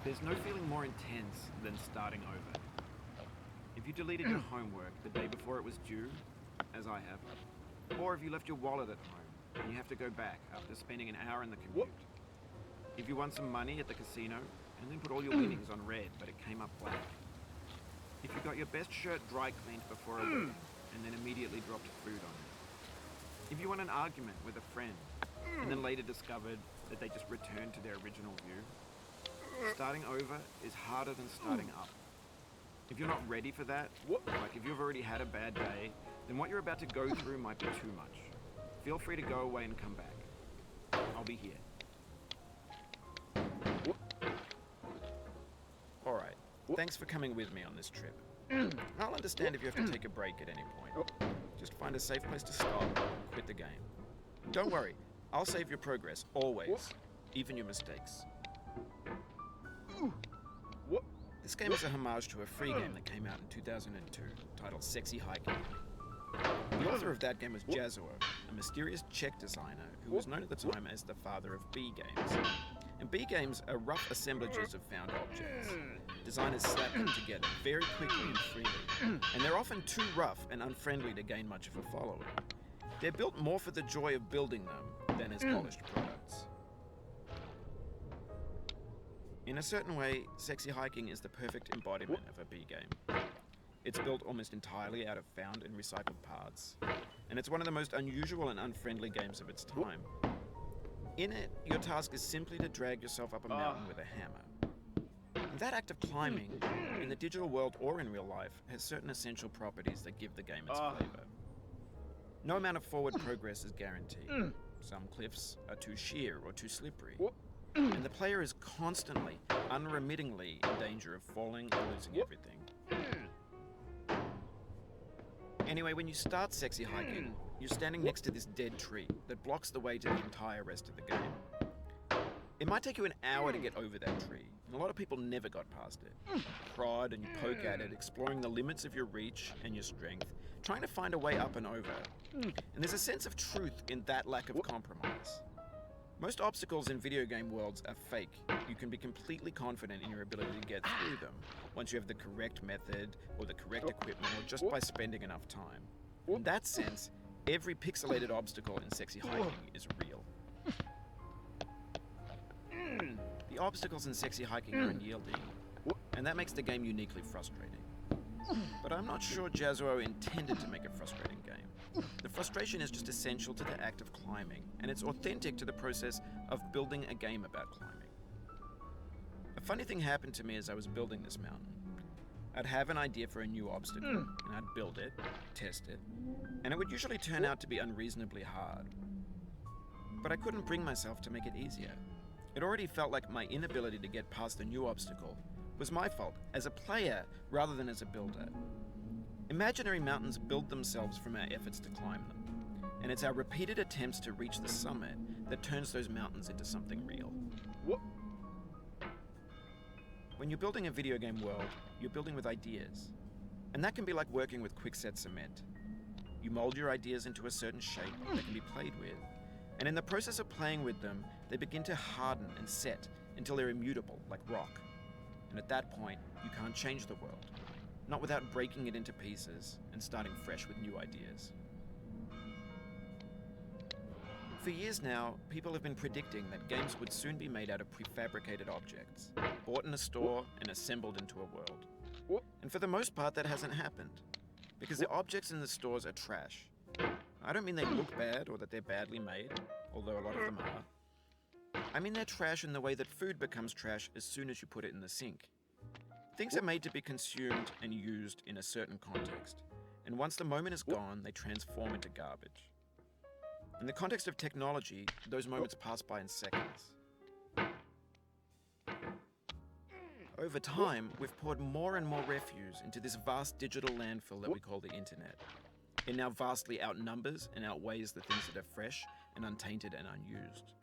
There's no feeling more intense than starting over. If you deleted your homework the day before it was due, as I have, or if you left your wallet at home and you have to go back after spending an hour in the commute. If you won some money at the casino and then put all your winnings on red but it came up black. If you got your best shirt dry cleaned before a wedding and then immediately dropped food on it. If you won an argument with a friend and then later discovered that they just returned to their original view. Starting over is harder than starting up. If you're not ready for that, like if you've already had a bad day, then what you're about to go through might be too much. Feel free to go away and come back. I'll be here. Alright, thanks for coming with me on this trip. I'll understand if you have to take a break at any point. Just find a safe place to stop and quit the game. Don't worry, I'll save your progress, always. Even your mistakes. This game is a homage to a free game that came out in 2002, titled Sexy Hiking. The author of that game was Jazuo, a mysterious Czech designer who was known at the time as the father of B games. And B games are rough assemblages of found objects. Designers slap them together very quickly and freely, and they're often too rough and unfriendly to gain much of a following. They're built more for the joy of building them than as polished products. In a certain way, Sexy Hiking is the perfect embodiment of a B game. It's built almost entirely out of found and recycled parts, and it's one of the most unusual and unfriendly games of its time. In it, your task is simply to drag yourself up a mountain with a hammer. And that act of climbing, in the digital world or in real life, has certain essential properties that give the game its flavor. No amount of forward progress is guaranteed. Some cliffs are too sheer or too slippery. And the player is constantly, unremittingly in danger of falling and losing everything. Anyway, when you start Sexy Hiking, you're standing next to this dead tree that blocks the way to the entire rest of the game. It might take you an hour to get over that tree, and a lot of people never got past it. You prod and you poke at it, exploring the limits of your reach and your strength, trying to find a way up and over. And there's a sense of truth in that lack of compromise. Most obstacles in video game worlds are fake. You can be completely confident in your ability to get through them once you have the correct method or the correct equipment or just by spending enough time. In that sense, every pixelated obstacle in Sexy Hiking is real. The obstacles in Sexy Hiking are unyielding, and that makes the game uniquely frustrating. But I'm not sure Jazuo intended to make a frustrating game. The frustration is just essential to the act of climbing, and it's authentic to the process of building a game about climbing. A funny thing happened to me as I was building this mountain. I'd have an idea for a new obstacle, and I'd build it, test it, and it would usually turn out to be unreasonably hard. But I couldn't bring myself to make it easier. It already felt like my inability to get past the new obstacle was my fault as a player rather than as a builder. Imaginary mountains build themselves from our efforts to climb them, and it's our repeated attempts to reach the summit that turns those mountains into something real. When you're building a video game world, you're building with ideas, and that can be like working with quickset cement. You mold your ideas into a certain shape that can be played with, and in the process of playing with them, they begin to harden and set until they're immutable, like rock. And at that point, you can't change the world, not without breaking it into pieces and starting fresh with new ideas. For years now, people have been predicting that games would soon be made out of prefabricated objects, bought in a store and assembled into a world. And for the most part, that hasn't happened, because the objects in the stores are trash. I don't mean they look bad or that they're badly made, although a lot of them are. I mean they're trash in the way that food becomes trash as soon as you put it in the sink. Things are made to be consumed and used in a certain context, and once the moment is gone, they transform into garbage. In the context of technology, those moments pass by in seconds. Over time, we've poured more and more refuse into this vast digital landfill that we call the internet. It now vastly outnumbers and outweighs the things that are fresh and untainted and unused.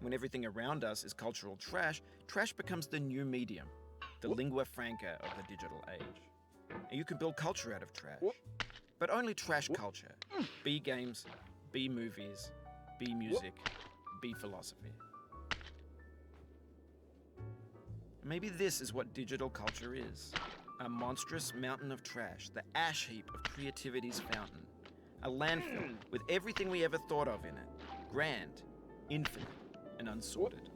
When everything around us is cultural trash, trash becomes the new medium, the lingua franca of the digital age. And you can build culture out of trash, but only trash culture. B games, B movies, B music, B philosophy. Maybe this is what digital culture is. A monstrous mountain of trash, the ash heap of creativity's fountain. A landfill with everything we ever thought of in it. Grand, infinite, and unsorted.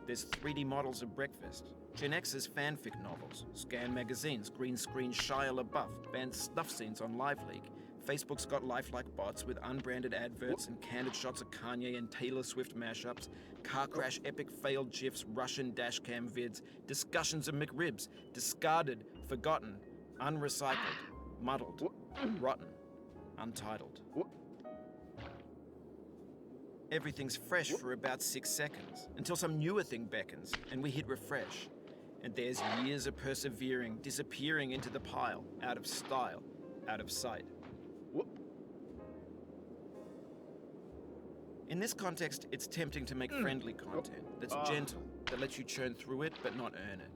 There's 3D models of breakfast, Gen X's fanfic novels, scan magazines, green screen Shia LaBeouf, banned snuff scenes on LiveLeak. Facebook's got lifelike bots with unbranded adverts and candid shots of Kanye and Taylor Swift mashups, car crash epic failed GIFs, Russian dashcam vids, discussions of McRibs, discarded, forgotten, unrecycled, muddled, rotten, untitled. Everything's fresh for about 6 seconds, until some newer thing beckons, and we hit refresh. And there's years of persevering, disappearing into the pile, out of style, out of sight. In this context, it's tempting to make friendly content that's gentle, that lets you churn through it but not earn it.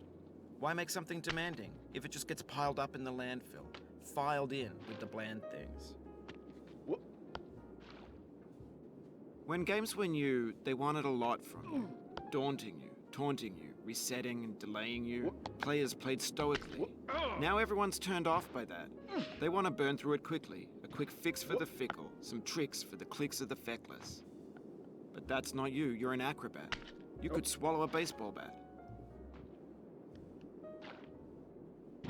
Why make something demanding if it just gets piled up in the landfill, filed in with the bland things? When games were new, they wanted a lot from you. Daunting you, taunting you, resetting and delaying you. Players played stoically. Now everyone's turned off by that. They want to burn through it quickly. A quick fix for the fickle, some tricks for the clicks of the feckless. But that's not you, you're an acrobat. You could swallow a baseball bat.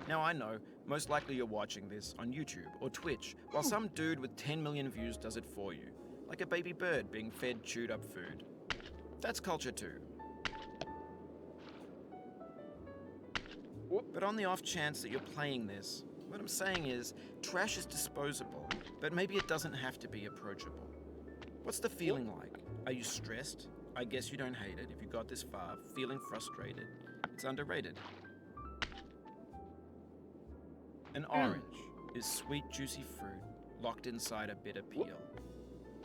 Now I know, most likely you're watching this on YouTube or Twitch, while some dude with 10 million views does it for you. Like a baby bird being fed chewed up food. That's culture too. But on the off chance that you're playing this, what I'm saying is, trash is disposable, but maybe it doesn't have to be approachable. What's the feeling like? Are you stressed? I guess you don't hate it if you got this far, feeling frustrated. It's underrated. An orange is sweet, juicy fruit locked inside a bitter peel.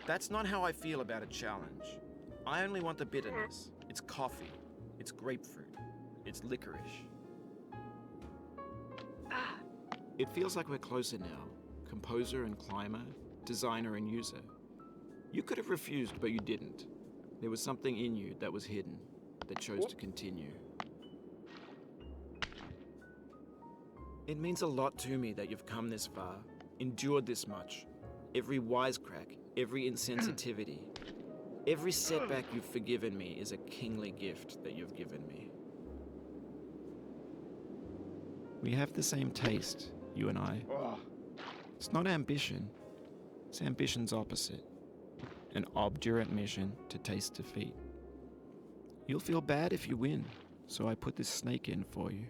That's not how I feel about a challenge. I only want the bitterness. It's coffee. It's grapefruit. It's licorice. It feels like we're closer now. Composer and climber, designer and user. You could have refused, but you didn't. There was something in you that was hidden, that chose to continue. It means a lot to me that you've come this far, endured this much. Every wisecrack, every insensitivity, every setback you've forgiven me is a kingly gift that you've given me. We have the same taste, you and I. It's not ambition, it's ambition's opposite. An obdurate mission to taste defeat. You'll feel bad if you win, so I put this snake in for you.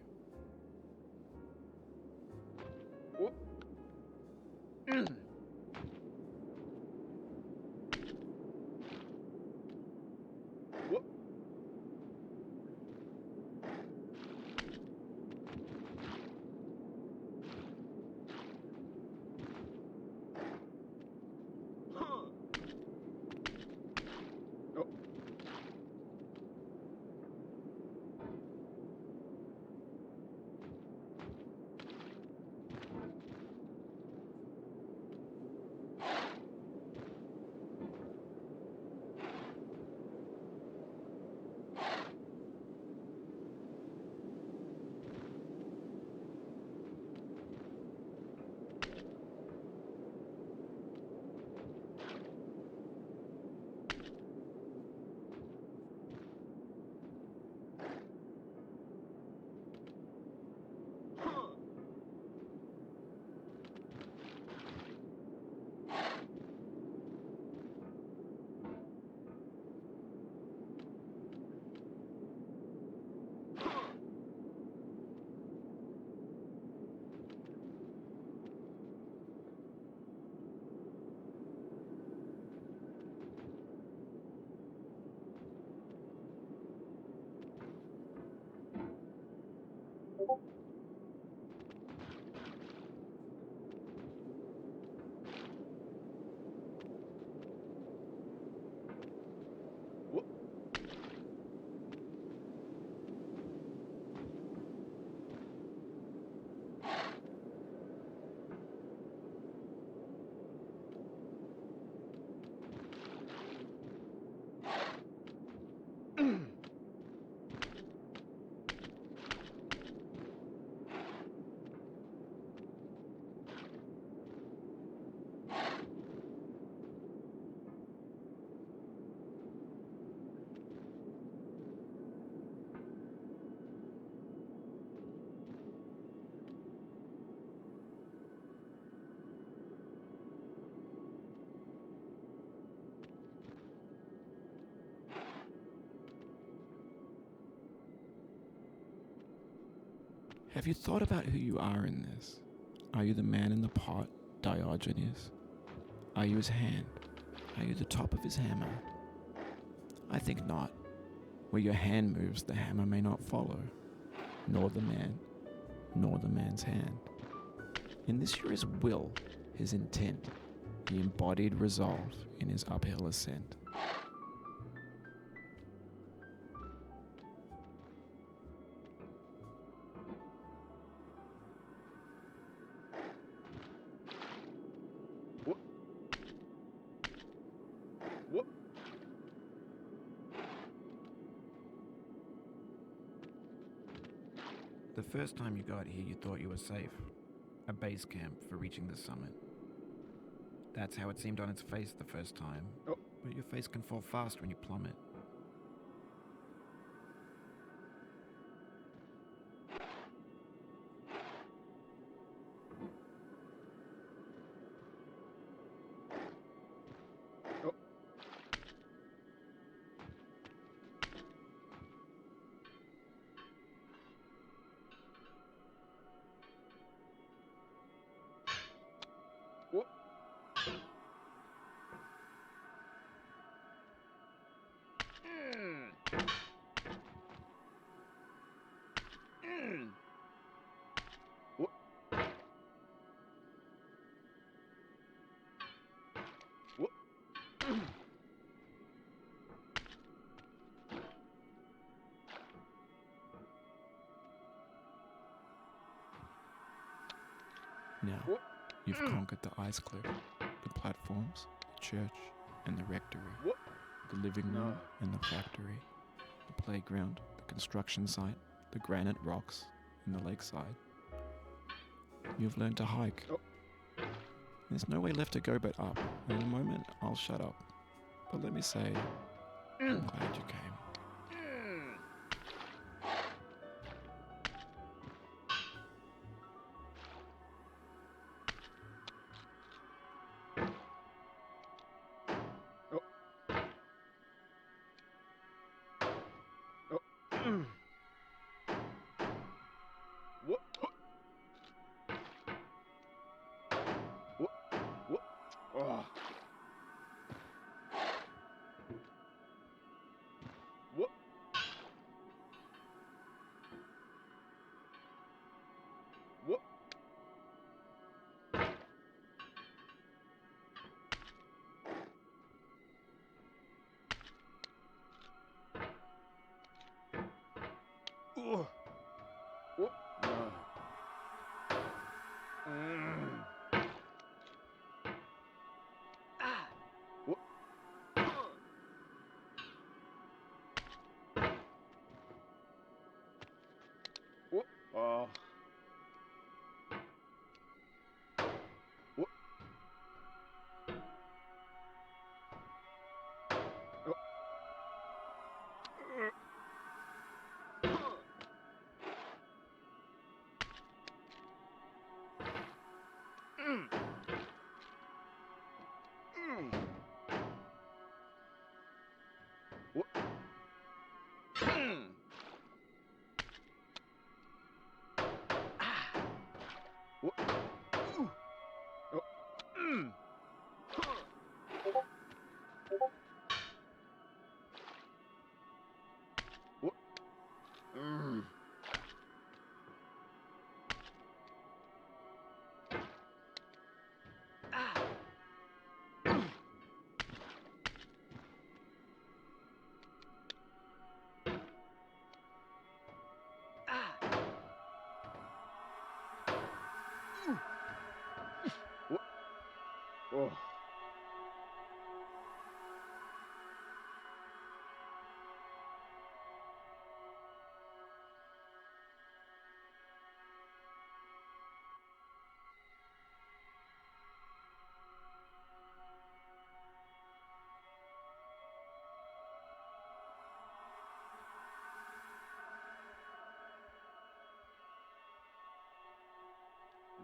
Have you thought about who you are in this? Are you the man in the pot, Diogenes? Are you his hand? Are you the top of his hammer? I think not. Where your hand moves, the hammer may not follow, nor the man, nor the man's hand. In this you're his will, his intent, the embodied resolve in his uphill ascent. The first time you got here, you thought you were safe. A base camp for reaching the summit. That's how it seemed on its face the first time. But your face can fall fast when you plummet. Now, you've conquered the ice cliff, the platforms, the church, and the rectory, the living room and the factory, the playground, the construction site, the granite rocks, and the lakeside. You've learned to hike. There's no way left to go but up. In a moment, I'll shut up. But let me say, I'm glad you came.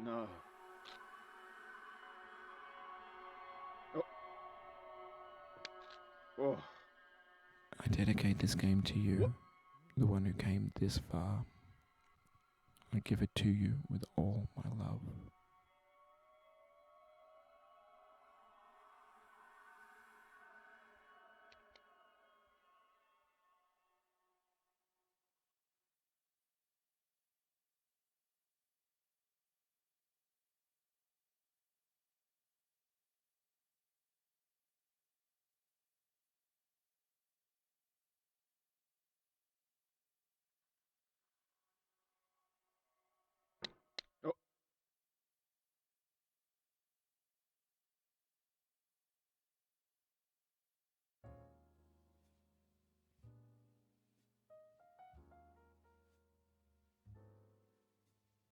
No. Oh. I dedicate this game to you, the one who came this far. I give it to you with all my love.